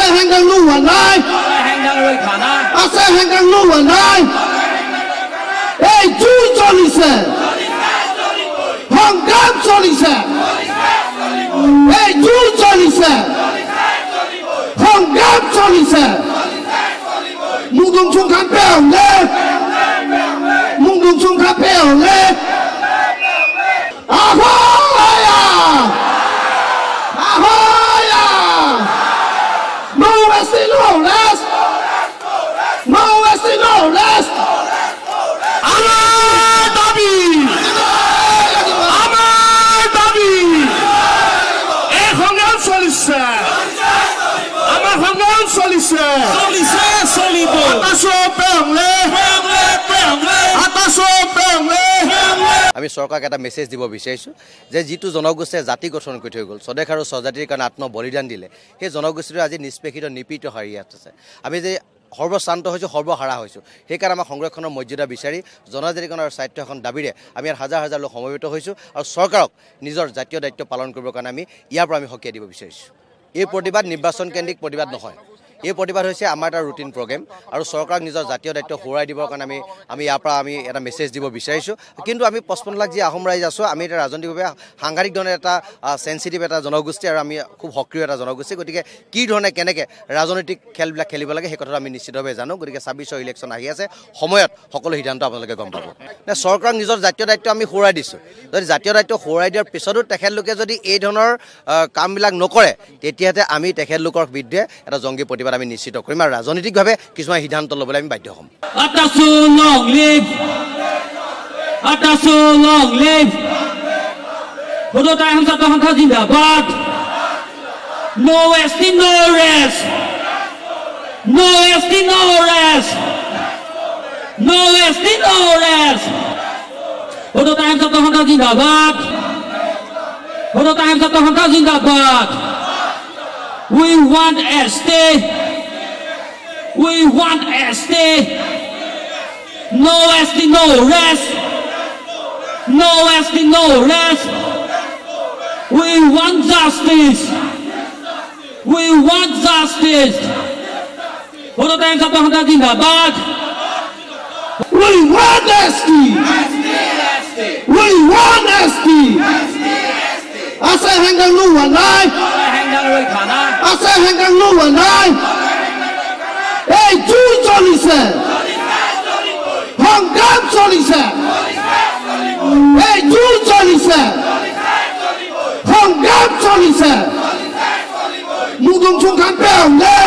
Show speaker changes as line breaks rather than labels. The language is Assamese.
আছে হেংগাং লোৱা নাই
হেংগাং ৰক্ষা নাই
আছে হেংগাং লোৱা নাই এই জুই চলিছে সংগ্ৰাম চলিছে এই জুই চলিছে সংগ্ৰাম চলিছে মুদুং চুংখান পেওলে মুদুং চুংখান পেওলে ahoya ahoya no rest no rest no rest no rest
আমাৰ দাবী এই সংগ্ৰাম চলিছে আমাৰ সংগ্ৰাম চলিছে চলিব
আমি চৰকাৰক এটা মেছেজ দিব বিচাৰিছোঁ যে যিটো জনগোষ্ঠীয়ে জাতি গঠন কৰি থৈ গ'ল স্বদেশ আৰু স্বজাতিৰ কাৰণে আত্ম বলিদান দিলে সেই জনগোষ্ঠীটো আজি নিষ্পেষিত নিপীড়িত হাৰি আছে আমি যে সৰ্বশ্ৰান্ত হৈছোঁ সৰ্বহাৰা হৈছোঁ সেইকাৰণে আমাৰ সংৰক্ষণৰ মৰ্যাদা বিচাৰি জনজাতিকৰণৰ স্বায়ত্ব এখন দাবীৰে আমি ইয়াত হাজাৰ হাজাৰ লোক সমবেত হৈছোঁ আৰু চৰকাৰক নিজৰ জাতীয় দায়িত্ব পালন কৰিবৰ কাৰণে আমি ইয়াৰ পৰা আমি সকীয়াই দিব বিচাৰিছোঁ এই প্ৰতিবাদ নিৰ্বাচন কেন্দ্ৰিক প্ৰতিবাদ নহয় এই প্ৰতিবাদ হৈছে আমাৰ এটা ৰুটিন প্ৰগ্ৰেম আৰু চৰকাৰক নিজৰ জাতীয় দায়িত্ব সোঁৱৰাই দিবৰ কাৰণে আমি ইয়াৰ পৰা আমি এটা মেছেজ দিব বিচাৰিছোঁ কিন্তু আমি 55 লাখ যি আহোম ৰাইজ আছোঁ আমি এটা ৰাজনৈতিকভাৱে সাংঘাতিক ধৰণে এটা চেঞ্চিটিভ এটা জনগোষ্ঠী আৰু আমি খুব সক্ৰিয় এটা জনগোষ্ঠী গতিকে কি ধৰণে কেনেকৈ ৰাজনৈতিক খেলবিলাক খেলিব লাগে সেই কথাটো আমি নিশ্চিতভাৱে জানো গতিকে 26ৰ ইলেকশ্যন আহি আছে সময়ত সকলো সিদ্ধান্ত আপোনালোকে গম পাব চৰকাৰক নিজৰ জাতীয় দায়িত্ব আমি সোঁৱৰাই দিছোঁ যদি জাতীয় দায়িত্ব সোঁৱৰাই দিয়াৰ পিছতো তেখেতলোকে যদি এই ধৰণৰ কামবিলাক নকৰে তেতিয়াতে আমি তেখেতলোকৰ বিৰুদ্ধে এটা জংগী প্ৰতিবাদ আমি নিশ্চিত কৰিম আৰু ৰাজনৈতিকভাৱে কিছুমান সিদ্ধান্ত ল'বলৈ আমি বাধ্য হ'ম
No rest, no rest. No rest, no rest. No rest, no rest. Bodo time Sabta Hunter Zindabad. Bodo time Sabta Hunter Zindabad. We want ST. We want ST. No rest, no rest. No rest, no rest. We want justice. We want justice. Bodo time Sabta Hunter Zindabad.
we want ST we want ST আছে হেংগাং লোৱা নাই
হেংগাং ৰক্ষা নাই
আছে হেংগাং লোৱা নাই এই জুই চলিছে সংগ্ৰাম চলিছে এই জুই চলিছে সংগ্ৰাম চলিছে মুদুং চুংখান পেওলে